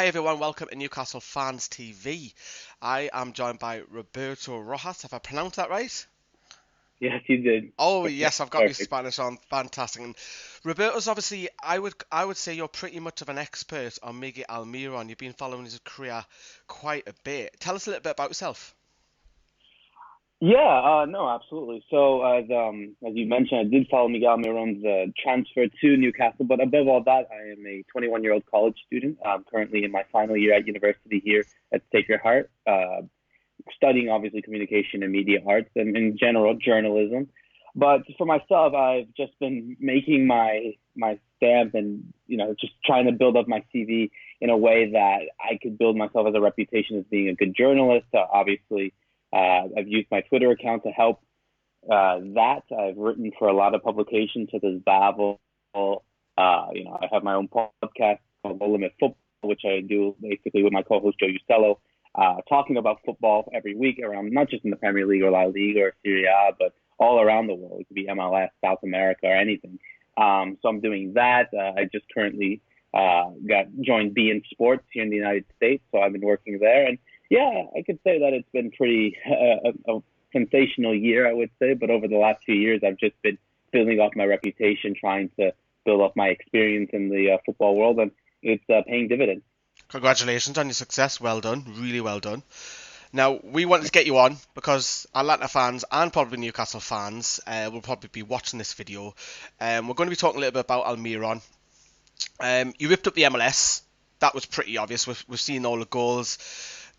Hi everyone, welcome to Newcastle Fans TV. I am joined by Roberto Rojas. Have I pronounced that right? Yes, you did. Oh yes, I've got my Perfect. Spanish on. Fantastic. And Roberto's obviously, I would say you're pretty much of an expert on Miguel Almiron. You've been following his career quite a bit. Tell us a little bit about yourself. Yeah, no, absolutely. So as you mentioned, I did follow Miguel Almiron's transfer to Newcastle, but above all that, I am a 21-year-old college student. I'm currently in my final year at university here at Sacred Heart, studying obviously communication and media arts and in general journalism. But for myself, I've just been making my stamp and just trying to build up my CV in a way that I could build myself as a reputation as being a good journalist. Obviously, I've used my Twitter account to help that. I've written for a lot of publications such as Babel. I have my own podcast called No Limit Football, which I do basically with my co-host Joe Usello, talking about football every week around not just in the Premier League or La Liga or Serie A, but all around the world. It could be MLS, South America, or anything. So I'm doing that. I just currently got joined Bein Sports here in the United States, so I've been working there. And yeah, I could say that it's been pretty a sensational year, I would say. But over the last few years, I've just been building up my reputation, trying to build up my experience in the football world, and it's paying dividends. Congratulations on your success. Well done. Really well done. Now, we wanted to get you on because Atlanta fans and probably Newcastle fans will probably be watching this video. We're going to be talking a little bit about Almiron. You ripped up the MLS. That was pretty obvious. We've seen all the goals.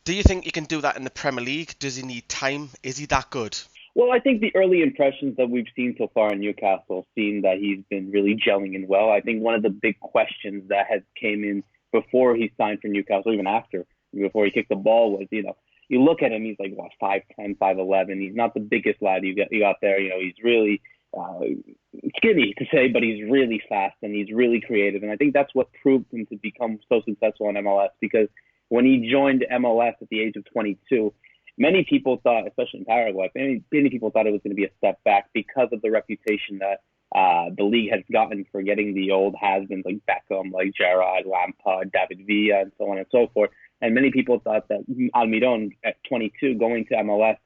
Do you think he can do that in the Premier League? Does he need time? Is he that good? Well, I think the early impressions that we've seen so far in Newcastle seem that he's been really gelling in well. I think one of the big questions that has came in before he signed for Newcastle, even after, before he kicked the ball, was, you look at him, he's like, what, 5'10", 5'11". He's not the biggest lad you got there. He's really uh, skinny to say, but he's really fast and he's really creative. And I think that's what proved him to become so successful in MLS, because when he joined MLS at the age of 22, many people thought, especially in Paraguay, many people thought it was going to be a step back because of the reputation that the league has gotten for getting the old has-beens like Beckham, like Gerrard, Lampard, David Villa, and so on and so forth. And many people thought that Almiron, at 22, going to MLS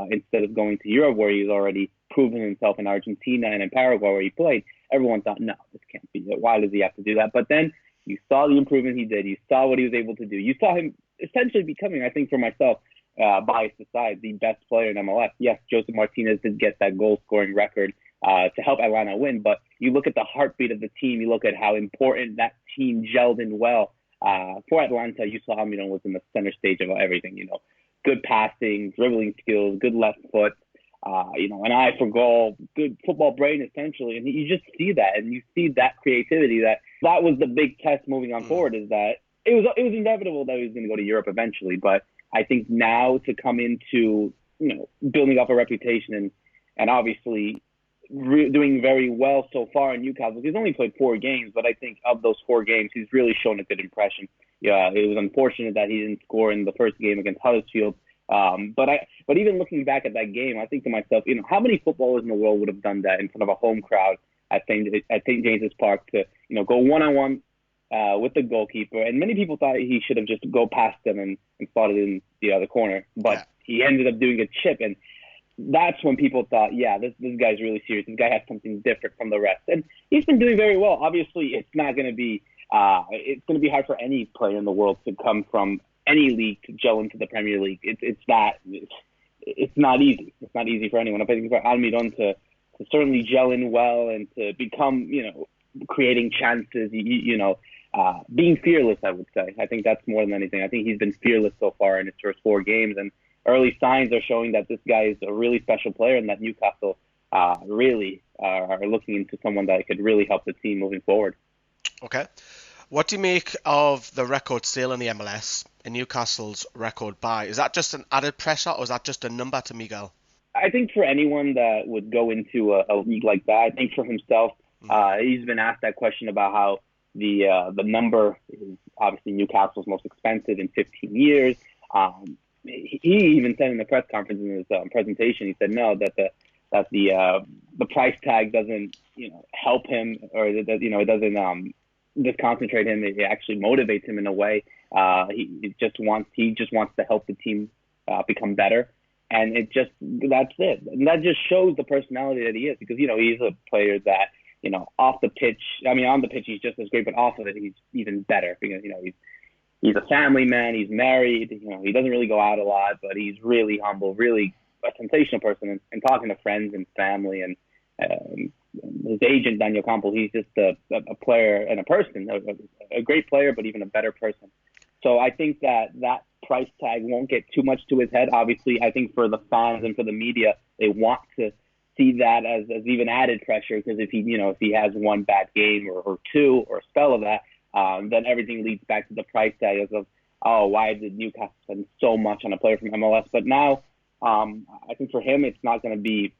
instead of going to Europe, where he's already proven himself in Argentina and in Paraguay, where he played, everyone thought, no, this can't be it. Why does he have to do that? But then you saw the improvement he did. You saw what he was able to do. You saw him essentially becoming, I think for myself, bias aside, the best player in MLS. Yes, Joseph Martinez did get that goal-scoring record to help Atlanta win, but you look at the heartbeat of the team, you look at how important that team gelled in well. For Atlanta, you saw Almiron was in the center stage of everything, good passing, dribbling skills, good left foot, an eye for goal, good football brain essentially. And you just see that, and you see that creativity. That was the big test moving on forward, is that it was inevitable that he was going to go to Europe eventually, but I think now to come into, building up a reputation and obviously doing very well so far in Newcastle. He's only played 4 games, but I think of those 4 games, he's really shown a good impression. Yeah, it was unfortunate that he didn't score in the first game against Huddersfield. But even looking back at that game, I think to myself, how many footballers in the world would have done that in front of a home crowd at St. James's Park to, go one-on-one with the goalkeeper? And many people thought he should have just go past them and spotted in the other corner, but he ended up doing a chip, and that's when people thought, yeah, this guy's really serious. This guy has something different from the rest, and he's been doing very well. Obviously, it's not going to be it's going to be hard for any player in the world to come from any league to gel into the Premier League. It's not easy. It's not easy for anyone. I think for Almiron to certainly gel in well and to become, creating chances, being fearless, I would say. I think that's more than anything. I think he's been fearless so far in his first 4 games, and early signs are showing that this guy is a really special player and that Newcastle really are looking into someone that could really help the team moving forward. Okay. What do you make of the record sale in the MLS and Newcastle's record buy? Is that just an added pressure, or is that just a number to Miguel? I think for anyone that would go into a league like that, I think for himself, he's been asked that question about how the number is obviously Newcastle's most expensive in 15 years. He even said in the press conference in his presentation, he said no, that the price tag doesn't help him, or that it doesn't just concentrate him. It actually motivates him in a way. He just wants to help the team become better. And that's it. And that just shows the personality that he is, because, he's a player that, off the pitch, on the pitch, he's just as great, but off of it, he's even better because, he's a family man. He's married. He doesn't really go out a lot, but he's really humble, really a sensational person. And talking to friends and family and his agent, Daniel Campbell, he's just a player and a person, a great player, but even a better person. So I think that price tag won't get too much to his head. Obviously, I think for the fans and for the media, they want to see that as even added pressure, because if he has one bad game or two or a spell of that, then everything leads back to the price tag of, why did Newcastle spend so much on a player from MLS? But now, I think for him, it's not going to be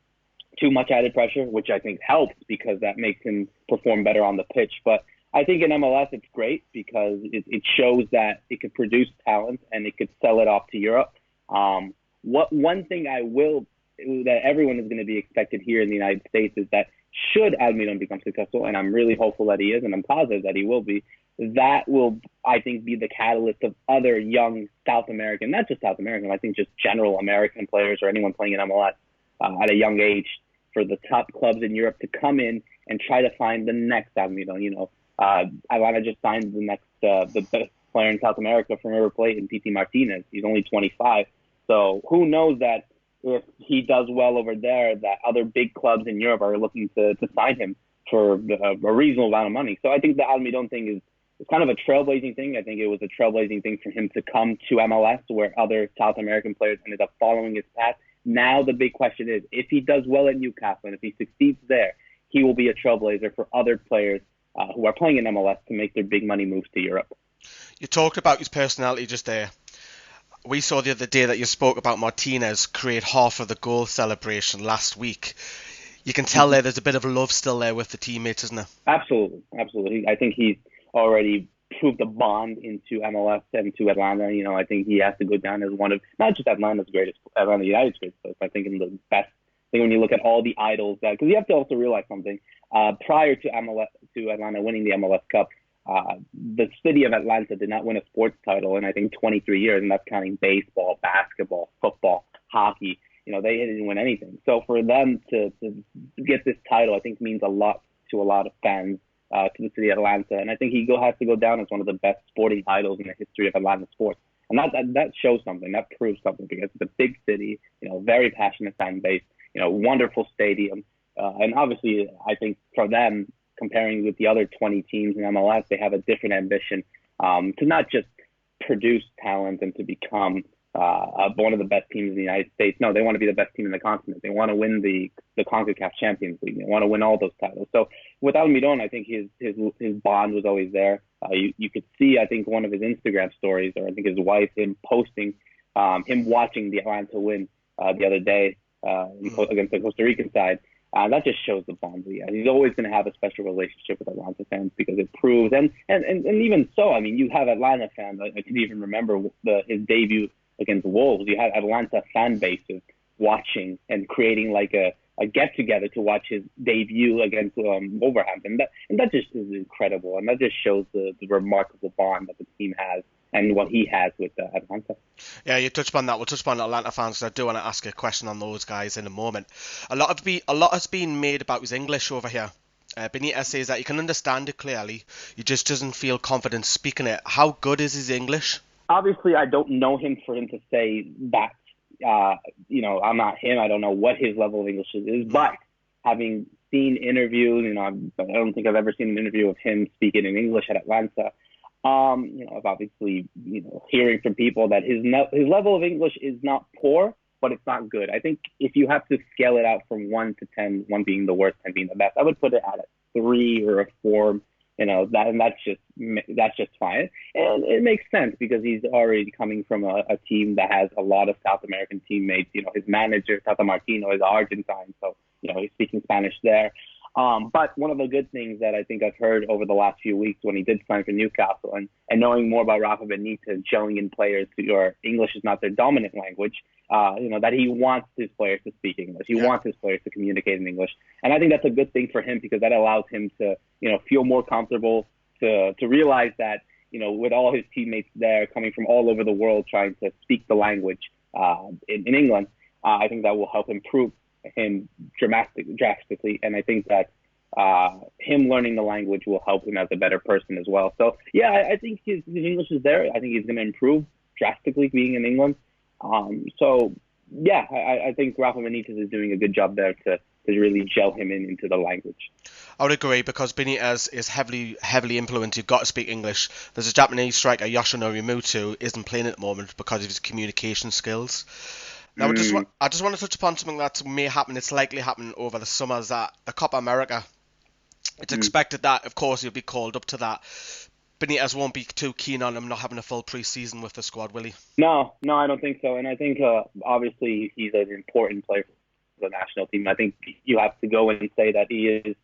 too much added pressure, which I think helps because that makes him perform better on the pitch. But I think in MLS, it's great because it shows that it could produce talent and it could sell it off to Europe. One thing that everyone is going to be expected here in the United States is that should Almiron become successful, and I'm really hopeful that he is, and I'm positive that he will be, that will, I think, be the catalyst of other young South American, not just South American, I think just general American players or anyone playing in MLS at a young age, for the top clubs in Europe to come in and try to find the next Almiron. Atlanta just signed the best player in South America from River Plate in PT Martinez. He's only 25. So who knows that if he does well over there, that other big clubs in Europe are looking to sign him for a reasonable amount of money. So I think the Almiron thing is kind of a trailblazing thing. I think it was a trailblazing thing for him to come to MLS, where other South American players ended up following his path. Now the big question is, if he does well at Newcastle and if he succeeds there, he will be a trailblazer for other players who are playing in MLS to make their big money moves to Europe. You talked about his personality just there. We saw the other day that you spoke about Martinez create half of the goal celebration last week. You can tell there's a bit of love still there with the teammates, isn't there? Absolutely. I think he's already proved a bond into MLS and to Atlanta. I think he has to go down as one of, not just Atlanta's greatest, Atlanta United's greatest players, I think in the best. I think when you look at all the idols, because you have to also realize something. Prior to Atlanta winning the MLS Cup, the city of Atlanta did not win a sports title in, I think, 23 years, and that's counting baseball, basketball, football, hockey. They didn't win anything. So for them to get this title, I think means a lot to a lot of fans, to the city of Atlanta. And I think he has to go down as one of the best sporting idols in the history of Atlanta sports. And that shows something, that proves something, because it's a big city, very passionate fan base, wonderful stadium. And obviously, I think for them, comparing with the other 20 teams in MLS, they have a different ambition to not just produce talent and to become one of the best teams in the United States. No, they want to be the best team in the continent. They want to win the CONCACAF Champions League. They want to win all those titles. So with Almiron, I think his bond was always there. You could see, I think, one of his Instagram stories, or I think his wife, him posting him watching the Atlanta win the other day against the Costa Rican side. That just shows the bond that he has. He's always going to have a special relationship with Atlanta fans because it proves, and even so, you have Atlanta fans. I can even remember his debut against Wolves. You had Atlanta fan bases watching and creating like a get-together to watch his debut against Wolverhampton. And that just is incredible, and that just shows the remarkable bond that the team has and what he has with Atlanta. Yeah, you touched upon that. We'll touch upon Atlanta fans, because I do want to ask a question on those guys in a moment. A lot has been made about his English over here. Benitez says that he can understand it clearly, he just doesn't feel confident speaking it. How good is his English? Obviously, I don't know him for him to say that. I'm not him. I don't know what his level of English is, but having seen interviews, I don't think I've ever seen an interview of him speaking in English at Atlanta. I've obviously, hearing from people that his level of English is not poor, but it's not good. I think if you have to scale it out from 1 to 10, 1 being the worst, 10 being the best, I would put it at a 3 or a 4. That's just fine. And it makes sense because he's already coming from a team that has a lot of South American teammates. His manager, Tata Martino, is Argentine, so, he's speaking Spanish there. But one of the good things that I think I've heard over the last few weeks when he did sign for Newcastle and knowing more about Rafa Benitez, gelling in players who English is not their dominant language, that he wants his players to speak English. He wants his players to communicate in English. And I think that's a good thing for him because that allows him to, feel more comfortable to realize that, with all his teammates there coming from all over the world trying to speak the language in England, I think that will help improve him drastically. And I think that him learning the language will help him as a better person as well. So, yeah, I think his English is there. I think he's going to improve drastically being in England. I think Rafa Benitez is doing a good job there to really gel him into the language. I would agree, because Benitez is heavily influenced. You've got to speak English. There's a Japanese striker, Yoshinori Muto, isn't playing at the moment because of his communication skills. Now, I just want to touch upon something that may happen. It's likely happening over the summer, is that the Copa America. It's expected that, of course, he'll be called up to that. Benitez won't be too keen on him not having a full pre-season with the squad, will he? No, I don't think so. And I think, obviously, he's an important player for the national team. I think you have to go and say that he is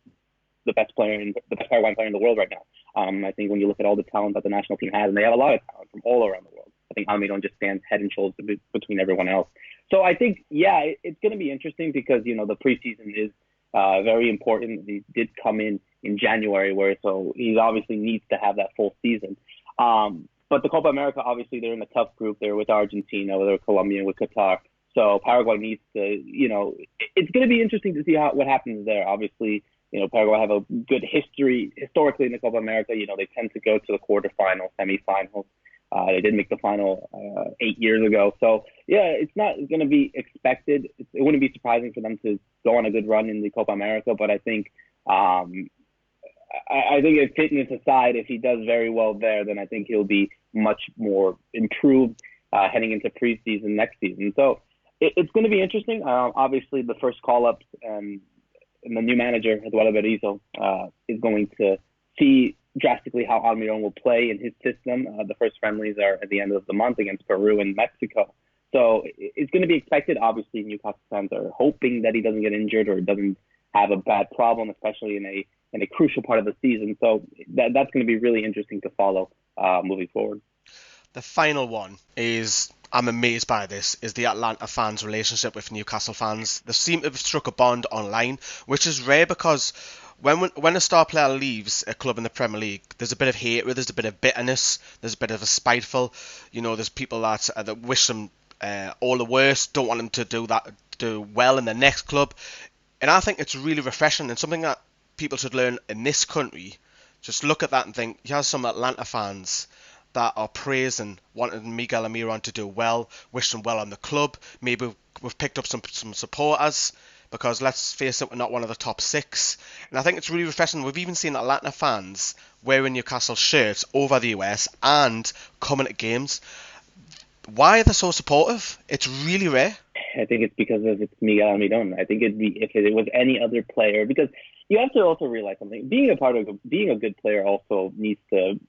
the best Paraguayan player in the world right now. I think when you look at all the talent that the national team has, and they have a lot of talent from all around the world, I think Almiron just stands head and shoulders between everyone else. So I think, it's going to be interesting because, the preseason is very important. He did come in January, so he obviously needs to have that full season. But the Copa America, obviously, they're in a tough group. They're with Argentina, they're with Colombia, with Qatar. So Paraguay needs to, it's going to be interesting to see what happens there. Obviously, Paraguay have a good history historically in the Copa America. They tend to go to the quarterfinals, semifinals. They did make the final 8 years ago. So, it's not going to be expected. It wouldn't be surprising for them to go on a good run in the Copa America. But I think I think if fitness aside, if he does very well there, then I think he'll be much more improved heading into preseason next season. So it's going to be interesting. Obviously, the first call-ups and the new manager, Eduardo Berizzo, is going to see drastically how Almiron will play in his system. The first friendlies are at the end of the month against Peru and Mexico. So it's going to be expected. Obviously, Newcastle fans are hoping that he doesn't get injured or doesn't have a bad problem, especially in a crucial part of the season. So that's going to be really interesting to follow moving forward. The final one is, I'm amazed by this, is the Atlanta fans' relationship with Newcastle fans. They seem to have struck a bond online, which is rare because when a star player leaves a club in the Premier League, there's a bit of hatred, there's a bit of bitterness, there's a bit of a spiteful. There's people that wish them all the worst, don't want them to do well in the next club. And I think it's really refreshing and something that people should learn in this country. Just look at that and think, you have some Atlanta fans that are praising, wanting Miguel Almiron to do well, wish them well on the club. Maybe we've picked up some supporters, because let's face it, we're not one of the top 6. And I think it's really refreshing. We've even seen Atlanta fans wearing Newcastle shirts over the US and coming to games. Why are they so supportive? It's really rare. I think it's because it's Miguel Almiron. I think if it was any other player, because you have to also realize something. Being a good player also needs to,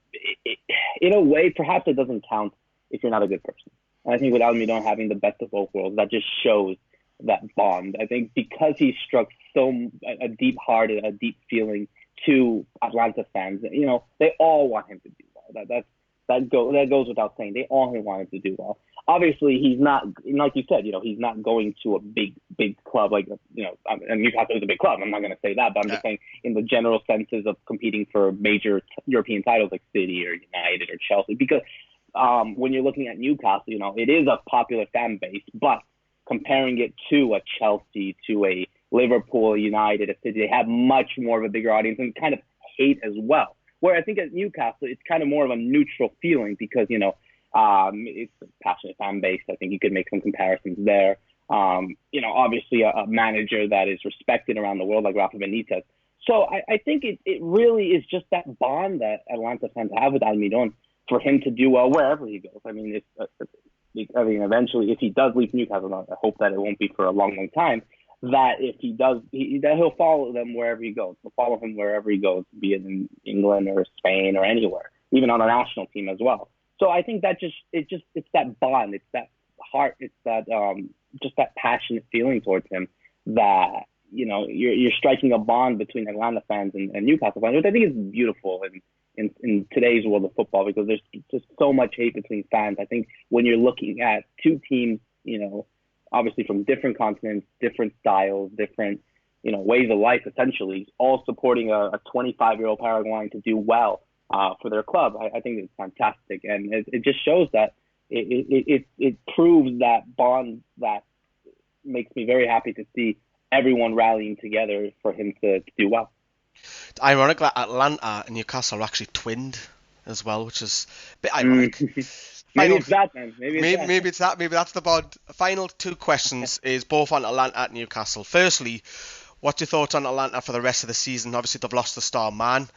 in a way, perhaps it doesn't count if you're not a good person. And I think with Almiron having the best of both worlds, that just shows that bond. I think because he struck a deep heart and a deep feeling to Atlanta fans, they all want him to do well. That goes without saying. They all want him to do well. Obviously, he's not, like you said, he's not going to a big club like, and Newcastle is a big club. I'm not going to say that, but I'm just saying in the general senses of competing for major European titles like City or United or Chelsea. Because when you're looking at Newcastle, it is a popular fan base, but comparing it to a Chelsea, to a Liverpool, United, a City, they have much more of a bigger audience and kind of hate as well. Where I think at Newcastle, it's kind of more of a neutral feeling because, it's a passionate fan base. I think you could make some comparisons there. Obviously a manager that is respected around the world like Rafa Benitez. So I think it really is just that bond that Atlanta fans have with Almiron for him to do well wherever he goes. I mean, eventually, if he does leave Newcastle, I hope that it won't be for a long, long time, that if he does, that he'll follow them wherever he goes. He'll follow him wherever he goes, be it in England or Spain or anywhere, even on a national team as well. So I think that it's that bond, it's that heart, it's that just that passionate feeling towards him that you're striking a bond between Atlanta fans and Newcastle fans, which I think is beautiful in today's world of football, because there's just so much hate between fans. I think when you're looking at two teams, obviously from different continents, different styles, different ways of life, essentially, all supporting a 25-year-old Paraguayan to do well for their club. I think it's fantastic, and it just shows that it proves that bond that makes me very happy to see everyone rallying together for him to do well. It's ironic that Atlanta and Newcastle are actually twinned as well, which is a bit ironic. Maybe it's that then. Maybe it's that. Maybe that's the bond. Final two questions is both on Atlanta at Newcastle. Firstly, what's your thoughts on Atlanta for the rest of the season? Obviously, they've lost the star man.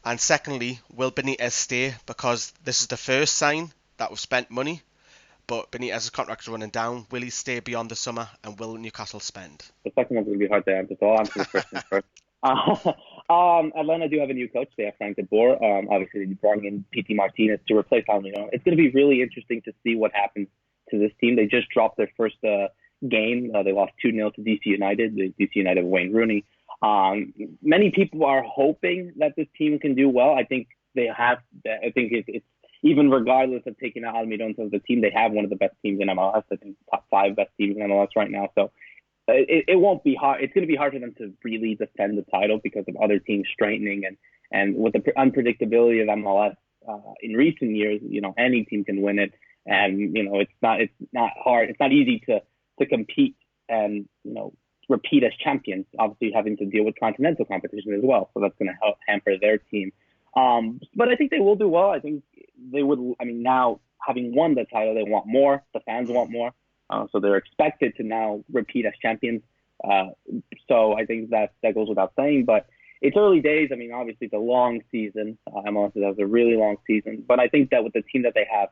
And secondly, will Benitez stay? Because this is the first sign that we've spent money, but Benitez's contract is running down. Will he stay beyond the summer, and will Newcastle spend? The second one's going to be hard to answer, so I'll answer the first one first. Atlanta do have a new coach. They have Frank de Boer. Obviously, they brought in PT Martinez to replace Almiron. It's going to be really interesting to see what happens to this team. They just dropped their first game. They lost 2-0 to DC United. The DC United Wayne Rooney. Many people are hoping that this team can do well. I think they have. I think it's even regardless of taking out Almirons as the team, they have one of the best teams in MLS. I think top 5 best teams in MLS right now. So it won't be hard. It's going to be hard for them to really defend the title because of other teams straightening and with the unpredictability of MLS in recent years. Any team can win it, and it's not hard. It's not easy to compete and repeat as champions, obviously having to deal with continental competition as well. So that's going to help hamper their team. But I think they will do well. I think they would. Now having won the title, they want more. The fans want more. So they're expected to now repeat as champions. So I think that goes without saying. But it's early days. Obviously it's a long season. MLS has a really long season. But I think that with the team that they have,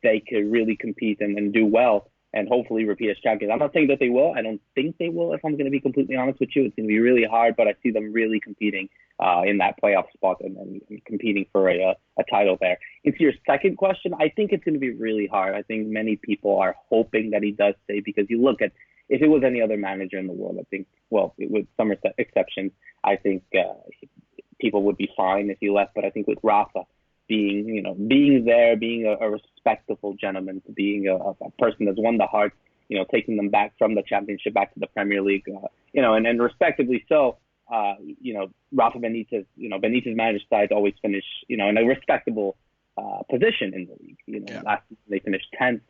they could really compete and do well. And hopefully repeat as champions. I'm not saying that they will. I don't think they will, if I'm going to be completely honest with you. It's going to be really hard, but I see them really competing in that playoff spot and competing for a title there. Into your second question, I think it's going to be really hard. I think many people are hoping that he does stay because you look at, if it was any other manager in the world, I think, with some exceptions, I think people would be fine if he left. But I think with Rafa, being there, being a respectable gentleman, being a person that's won the hearts, taking them back from the championship back to the Premier League, and respectively so, Rafa Benitez, Benitez managed side always finish, in a respectable position in the league. Last season they finished 10th,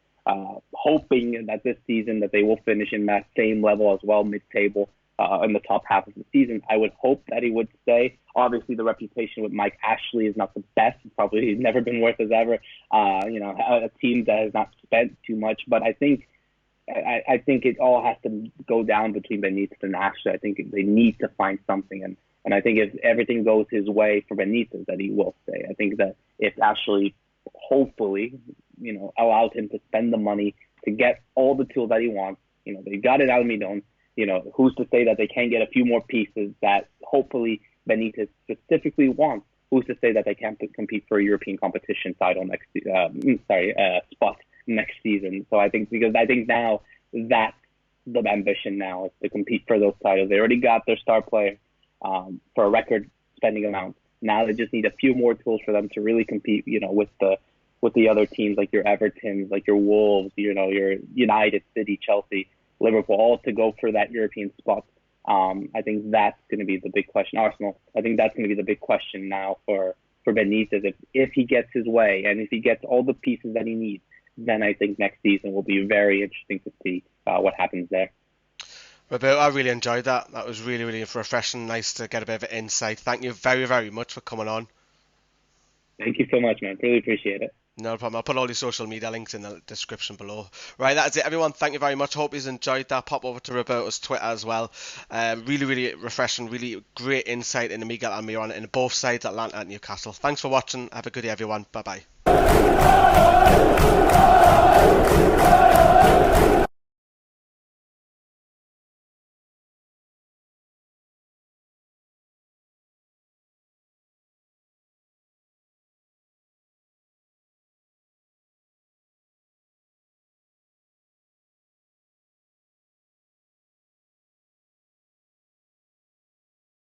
hoping that this season that they will finish in that same level as well, mid-table. In the top half of the season. I would hope that he would stay. Obviously, the reputation with Mike Ashley is not the best. Probably he's never been worth as ever. A team that has not spent too much. But I think it all has to go down between Benitez and Ashley. I think they need to find something. And I think if everything goes his way for Benitez, that he will stay. I think that if Ashley, hopefully, allows him to spend the money to get all the tools that he wants, they got it Almirón. Who's to say that they can't get a few more pieces that hopefully Benitez specifically wants? Who's to say that they can't compete for a European competition title spot next season? So I think now that's the ambition now is to compete for those titles. They already got their star player for a record spending amount. Now they just need a few more tools for them to really compete, with the other teams like your Evertons, like your Wolves, your United, City, Chelsea, Liverpool, all to go for that European spot. I think that's going to be the big question. Arsenal, I think that's going to be the big question now for Benitez. If he gets his way and if he gets all the pieces that he needs, then I think next season will be very interesting to see what happens there. Roberto, I really enjoyed that. That was really, really refreshing. Nice to get a bit of insight. Thank you very, very much for coming on. Thank you so much, man. Really appreciate it. No problem. I'll put all the social media links in the description below. Right, that's it, everyone. Thank you very much. Hope you've enjoyed that. Pop over to Roberto's Twitter as well. Really, really refreshing. Really great insight into Miguel Almiron in both sides, Atlanta and Newcastle. Thanks for watching. Have a good day, everyone. Bye-bye.